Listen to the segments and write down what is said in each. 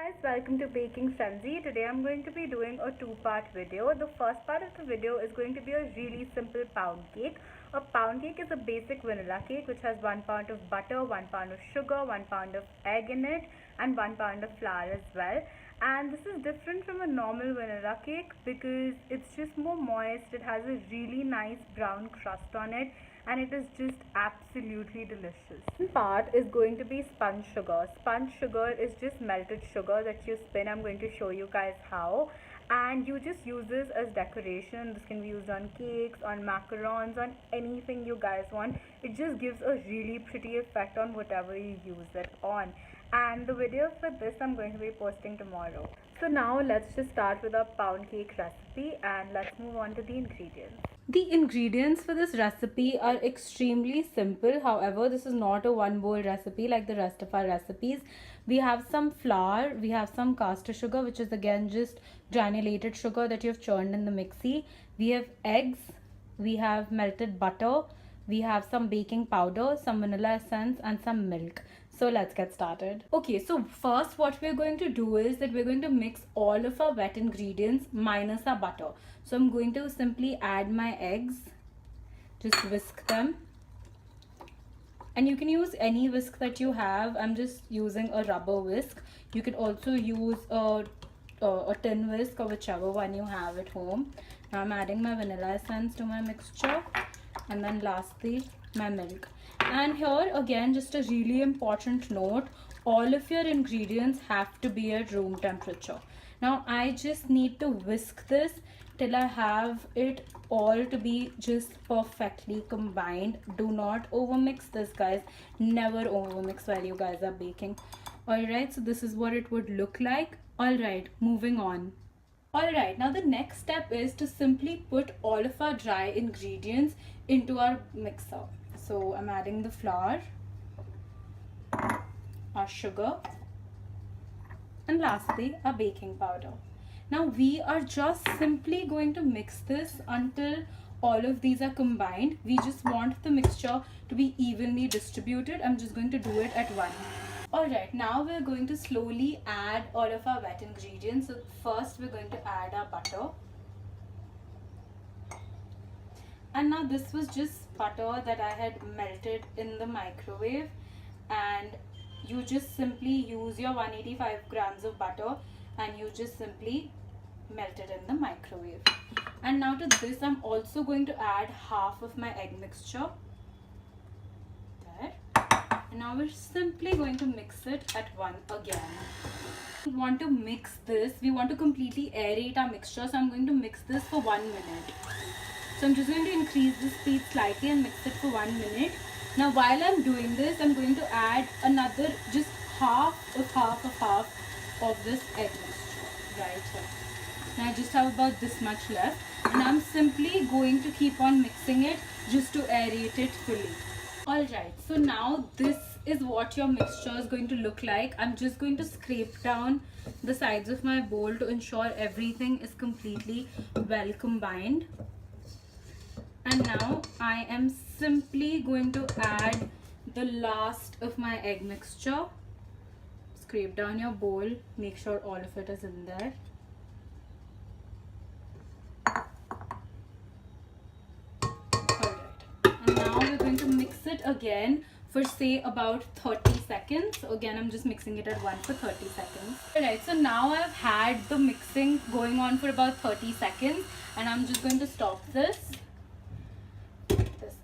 guys, welcome to Baking Frenzy. Today I'm going to be doing a two-part video. The first part of the video is going to be a really simple pound cake. A pound cake is a basic vanilla cake which has 1 pound of butter, 1 pound of sugar, 1 pound of egg in it and 1 pound of flour as well. And this is different from a normal vanilla cake because it's just more moist. It has a really nice brown crust on it and it is just absolutely delicious. One part is going to be spun sugar. Spun sugar is just melted sugar that you spin. I'm going to show you guys how. And you just use this as decoration. This can be used on cakes, on macarons, on anything you guys want. It just gives a really pretty effect on whatever you use it on. And the video for this I'm going to be posting tomorrow. So now let's just start with our pound cake recipe and let's move on to the ingredients. The ingredients for this recipe are extremely simple. However, this is not a one bowl recipe like the rest of our recipes. We have some flour, we have some caster sugar, which is again just granulated sugar that you've churned in the mixie. We have eggs, we have melted butter, we have some baking powder, some vanilla essence and some milk. So let's get started. Okay, so first what we're going to do is that we're going to mix all of our wet ingredients minus our butter. So I'm going to simply add my eggs, just whisk them. And you can use any whisk that you have. I'm just using a rubber whisk. You can also use a tin whisk or whichever one you have at home. Now I'm adding my vanilla essence to my mixture and then lastly my milk. And here again, just a really important note, all of your ingredients have to be at room temperature. Now I just need to whisk this till I have it all to be just perfectly combined. Do not overmix this, guys. Never overmix while you guys are baking. Alright, so this is what it would look like. Alright, moving on. Alright, now the next step is to simply put all of our dry ingredients into our mixer. So I'm adding the flour, our sugar, and lastly our baking powder. Now we are just simply going to mix this until all of these are combined. We just want the mixture to be evenly distributed. I'm just going to do it at once. Alright, now we're going to slowly add all of our wet ingredients. So first we're going to add our butter. And now this was just butter that I had melted in the microwave, and you just simply use your 185 grams of butter and you just simply melt it in the microwave. And now to this I'm also going to add half of my egg mixture. There. And now we're simply going to mix it at once again. We want to mix this, we want to completely aerate our mixture, so I'm going to mix this for 1 minute. So I'm just going to increase the speed slightly and mix it for 1 minute. Now while I'm doing this, I'm going to add another just half of this egg mixture right here. Now I just have about this much left and I'm simply going to keep on mixing it just to aerate it fully. Alright, so now this is what your mixture is going to look like. I'm just going to scrape down the sides of my bowl to ensure everything is completely well combined. And now I am simply going to add the last of my egg mixture. Scrape down your bowl, make sure all of it is in there. Alright, and now we're going to mix it again for say about 30 seconds. So again, I'm just mixing it at once for 30 seconds. Alright, so now I've had the mixing going on for about 30 seconds and I'm just going to stop this.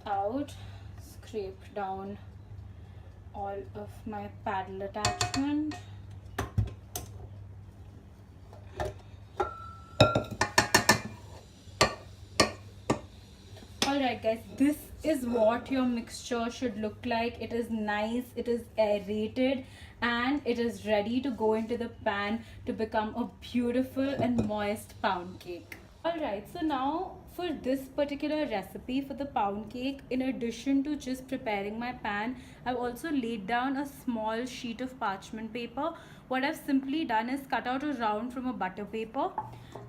Out, scrape down all of my paddle attachment. Alright guys, this is what your mixture should look like. It is nice, it is aerated and it is ready to go into the pan to become a beautiful and moist pound cake. Alright, so now for this particular recipe for the pound cake, in addition to just preparing my pan, I've also laid down a small sheet of parchment paper. What I've simply done is cut out a round from a butter paper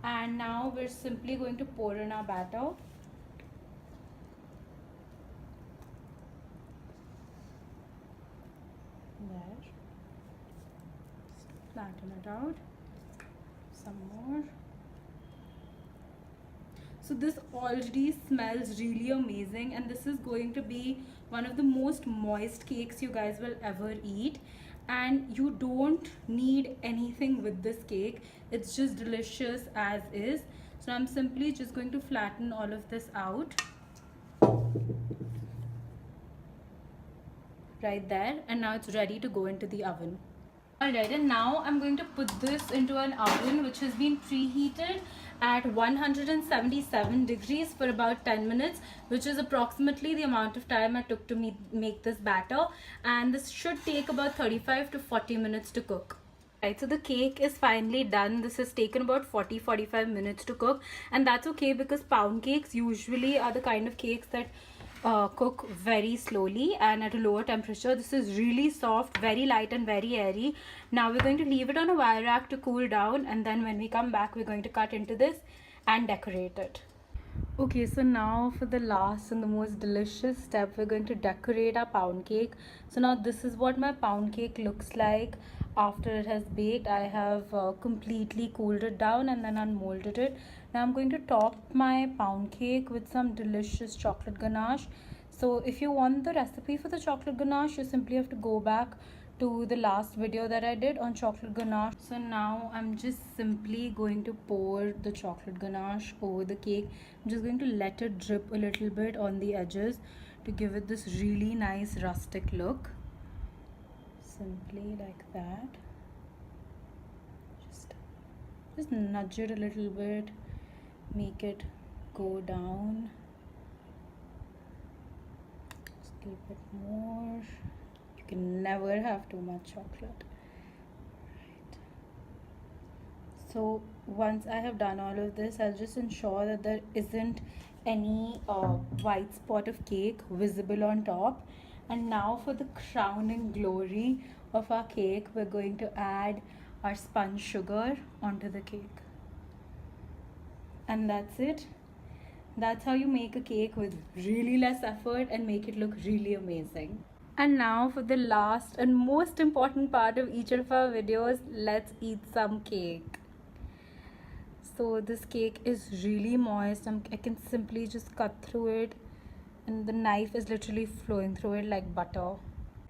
and now we're simply going to pour in our batter. There. flatten it out. Some more. So this already smells really amazing, and this is going to be one of the most moist cakes you guys will ever eat. And you don't need anything with this cake. It's just delicious as is. So I'm simply just going to flatten all of this out. Right there, and now it's ready to go into the oven. Alright, and now I'm going to put this into an oven which has been preheated at 177 degrees for about 10 minutes, which is approximately the amount of time I took to make this batter, and this should take about 35 to 40 minutes to cook. Right, so the cake is finally done. This has taken about 40-45 minutes to cook, and that's okay because pound cakes usually are the kind of cakes that cook very slowly and at a lower temperature. This is really soft, very light and very airy. Now we're going to leave it on a wire rack to cool down, and then when we come back we're going to cut into this and decorate it. Okay, so now for the last and the most delicious step, we're going to decorate our pound cake. So now this is what my pound cake looks like after it has baked. I have completely cooled it down and then unmolded it. Now I'm going to top my pound cake with some delicious chocolate ganache. So if you want the recipe for the chocolate ganache, you simply have to go back to the last video that I did on chocolate ganache. So now I'm just simply going to pour the chocolate ganache over the cake. I'm just going to let it drip a little bit on the edges to give it this really nice rustic look. Simply like that. Just nudge it a little bit, make it go down. Just a little bit more. You can never have too much chocolate. Right. So once I have done all of this, I'll just ensure that there isn't any white spot of cake visible on top. And now for the crowning glory of our cake, we're going to add our spun sugar onto the cake. And that's it. That's how you make a cake with really less effort and make it look really amazing. And now for the last and most important part of each of our videos, let's eat some cake. So this cake is really moist. I can simply just cut through it, and the knife is literally flowing through it like butter.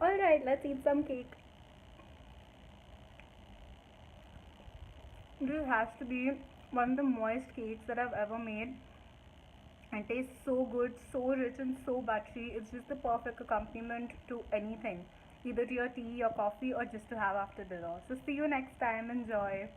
Alright, let's eat some cake. This has to be one of the moist cakes that I've ever made. It tastes so good, so rich and so buttery. It's just the perfect accompaniment to anything, either to your tea, your coffee, or just to have after dinner. So see you next time. Enjoy.